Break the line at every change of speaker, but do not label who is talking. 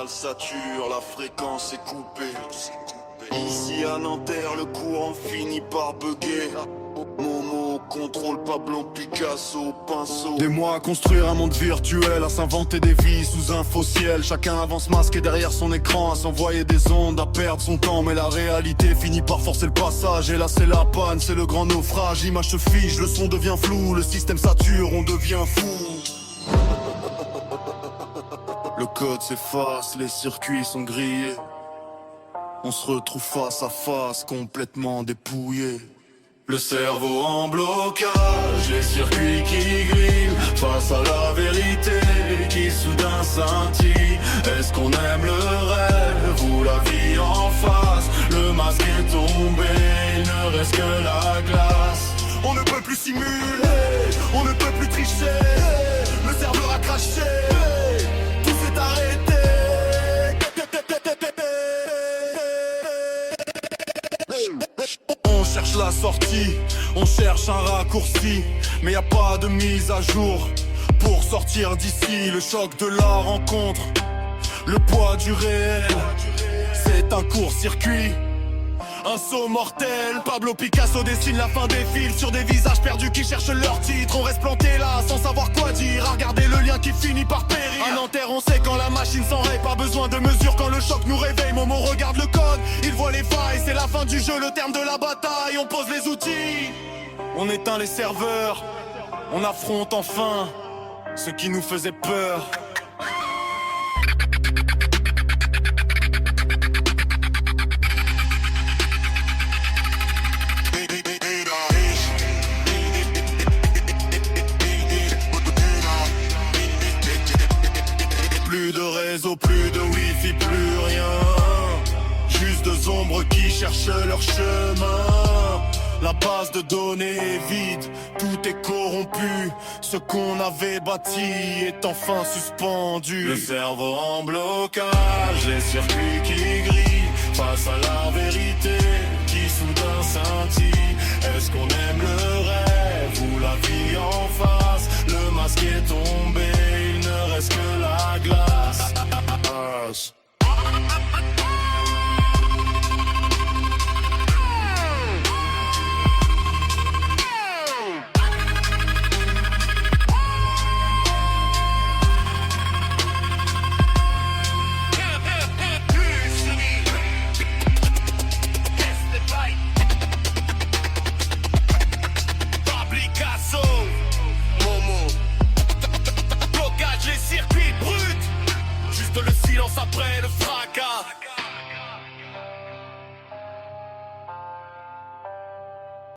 sature, la fréquence est coupée. Ici à Nanterre, le courant finit par bugger. Momo contrôle Pablo Picasso, pinceau.
Des mois à construire un monde virtuel, à s'inventer des vies sous un faux ciel. Chacun avance masqué derrière son écran, à s'envoyer des ondes, à perdre son temps. Mais la réalité finit par forcer le passage. Et là c'est la panne, c'est le grand naufrage. L'image se fige, le son devient flou, le système sature, on devient fou. Le code s'efface, les circuits sont grillés. On se retrouve face à face, complètement dépouillé. Le cerveau en blocage, les circuits qui grillent face à la vérité qui soudain scintille. Est-ce qu'on aime le rêve ou la vie en face? Le masque est tombé, il ne reste que la glace. On ne peut plus simuler, on ne peut plus tricher. Le serveur a craché, tout s'est arrêté. On cherche la sortie, on cherche un raccourci, mais y a pas de mise à jour pour sortir d'ici. Le choc de la rencontre, le poids du réel, c'est un court-circuit, un saut mortel. Pablo Picasso dessine la fin des fils sur des visages perdus qui cherchent leur titre. On reste planté là sans savoir quoi dire, à regarder le lien qui finit par périr. À Nanterre on sait quand la machine s'enraye, pas besoin de mesure quand le choc nous réveille. Momo regarde le code, il voit les failles, c'est la fin du jeu, le terme de la bataille. On pose les outils, on éteint les serveurs, on affronte enfin ce qui nous faisait peur. Plus de réseau, plus de wifi, plus rien. Juste deux ombres qui cherchent leur chemin. La base de données est vide, tout est corrompu. Ce qu'on avait bâti est enfin suspendu. Le cerveau en blocage, les circuits qui grillent